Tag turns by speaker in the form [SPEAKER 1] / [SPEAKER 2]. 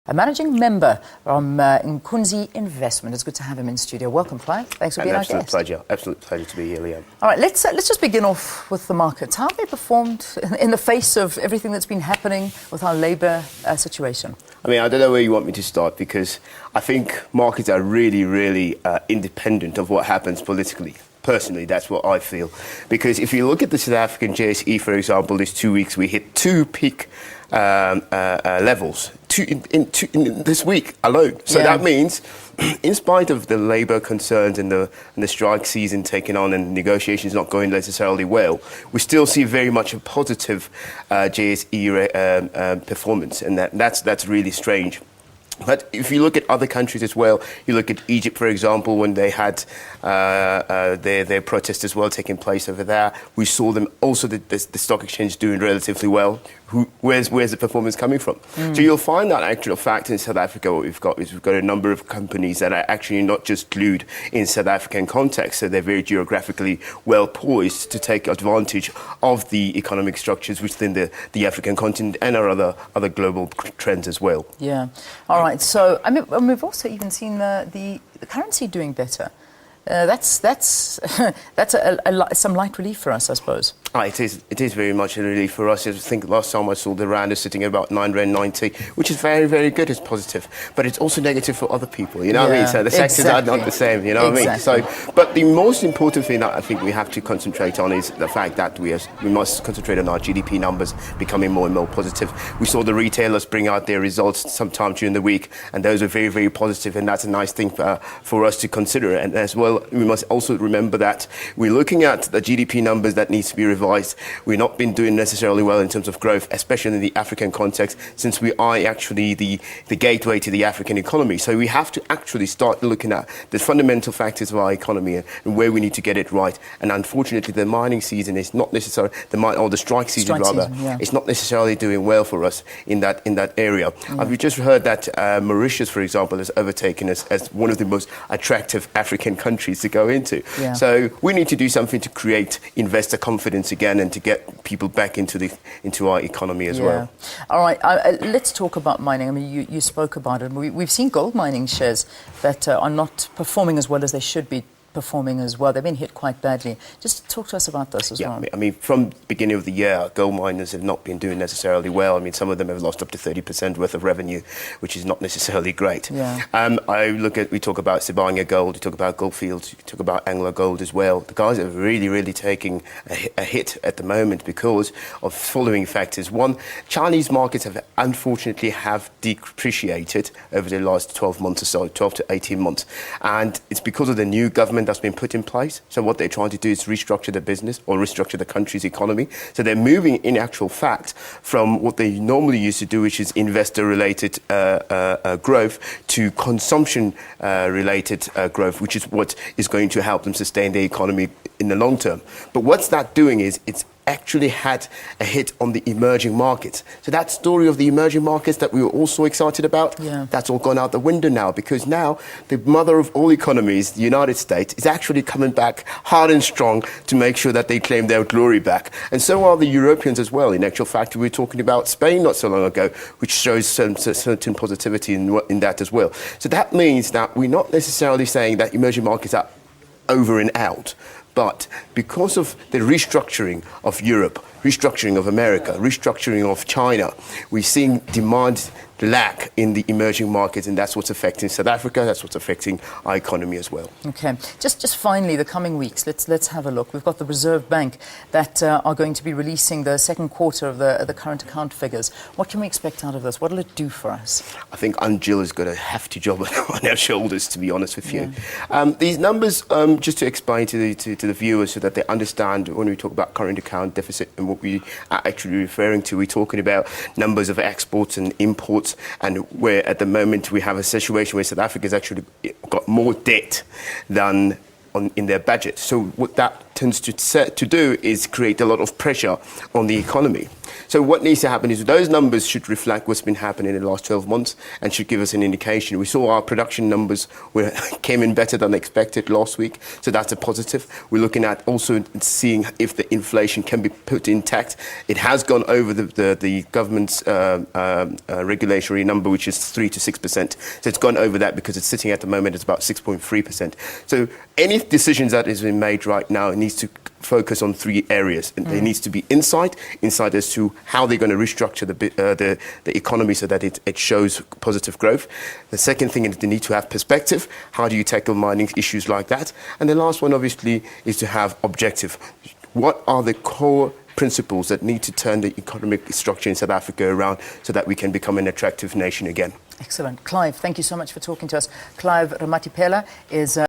[SPEAKER 1] A managing member from Inkunzi Investment. It's good to have him in studio. Welcome, Clive. Thanks for being our guest.
[SPEAKER 2] Absolute pleasure to be here, Liam.
[SPEAKER 1] All right, let's just begin off with the markets. How have they performed in the face of everything that's been happening with our labour situation?
[SPEAKER 2] I mean, I don't know where you want me to start, because I think markets are really independent of what happens politically. Personally, that's what I feel. Because if you look at the South African JSE, for example, these 2 weeks, we hit two peak levels in this week alone. So that means, in spite of the labour concerns and the strike season taking on and negotiations not going necessarily well, we still see very much a positive JSE performance, and that's really strange. But if you look at other countries as well, you look at Egypt, for example, when they had their protests as well taking place over there, we saw them also the stock exchange doing relatively well. Where's the performance coming from? So you'll find that actual fact in South Africa. What we've got a number of companies that are actually not just glued in South African context, so they're very geographically well poised to take advantage of the economic structures within the African continent and our other global trends as well.
[SPEAKER 1] Yeah. All right. So I mean, we've also even seen the currency doing better. That's some light relief for us, I suppose.
[SPEAKER 2] It is very much a relief for us. I think last time I saw the rand is sitting at about R9.90, which is very good. It's positive, but it's also negative for other people. You know what I mean? So the sectors are not the same. You know what I mean? So, but the most important thing that I think we have to concentrate on is the fact that we must concentrate on our GDP numbers becoming more and more positive. We saw the retailers bring out their results sometime during the week, and those were very positive, and that's a nice thing for us to consider. And as well, we must also remember that we're looking at the GDP numbers that needs to be revised. We've not been doing necessarily well in terms of growth, especially in the African context, since we are actually the gateway to the African economy. So we have to actually start looking at the fundamental factors of our economy and where we need to get it right. And unfortunately, the mining season is not necessarily the strike season it's not necessarily doing well for us in that area. We've just heard that Mauritius, for example, has overtaken us as one of the most attractive African countries to go into. So we need to do something to create investor confidence again and to get people back into our economy as well.
[SPEAKER 1] All right, let's talk about mining. I mean, you spoke about it. We've seen gold mining shares that are not performing as well as they should be performing as well. They've been hit quite badly. Just talk to us about this as well. I
[SPEAKER 2] mean, from the beginning of the year, gold miners have not been doing necessarily well. I mean, some of them have lost up to 30% worth of revenue, which is not necessarily great. We talk about Sibanye Gold, we talk about Goldfields, we talk about Anglo Gold as well. The guys are really taking a hit at the moment because of following factors. One, Chinese markets have unfortunately depreciated over the last 12 months or so, 12 to 18 months. And it's because of the new government that's been put in place. So what they're trying to do is restructure the business or restructure the country's economy. So they're moving, in actual fact, from what they normally used to do, which is investor-related growth, to consumption-related growth, which is what is going to help them sustain the economy in the long term. But what's that doing is it's actually had a hit on the emerging markets. So that story of the emerging markets that we were all so excited about, that's all gone out the window now, because now the mother of all economies, the United States, is actually coming back hard and strong to make sure that they claim their glory back. And so are the Europeans as well. In actual fact, we were talking about Spain not so long ago, which shows certain positivity in that as well. So that means that we're not necessarily saying that emerging markets are over and out. But because of the restructuring of Europe, restructuring of America, restructuring of China, we're seeing demand lack in the emerging markets, and that's what's affecting South Africa, that's what's affecting our economy as well.
[SPEAKER 1] Okay, just finally, the coming weeks, let's have a look. We've got the Reserve Bank that are going to be releasing the second quarter of the current account figures. What can we expect out of this? What will it do for us?
[SPEAKER 2] I think Jill has got a hefty job on her shoulders, to be honest with you. These numbers, just to explain to the viewers so that they understand, when we talk about current account deficit and what we are actually referring to, we're talking about numbers of exports and imports, and where at the moment we have a situation where South Africa has actually got more debt than in their budget. So what that tends to do is create a lot of pressure on the economy. So what needs to happen is those numbers should reflect what's been happening in the last 12 months and should give us an indication. We saw our production numbers came in better than expected last week, so that's a positive. We're looking at also seeing if the inflation can be put intact. It has gone over the government's regulatory number, which is 3 to 6%. So it's gone over that because it's sitting at the moment at about 6.3%. So any decisions that is being made right now, it needs to focus on 3 areas. And there needs to be insight as to how they're going to restructure the economy so that it shows positive growth. The second thing is they need to have perspective. How do you tackle mining issues like that? And the last one, obviously, is to have objective. What are the core principles that need to turn the economic structure in South Africa around so that we can become an attractive nation again?
[SPEAKER 1] Excellent. Clive, thank you so much for talking to us. Clive Ramathipela is...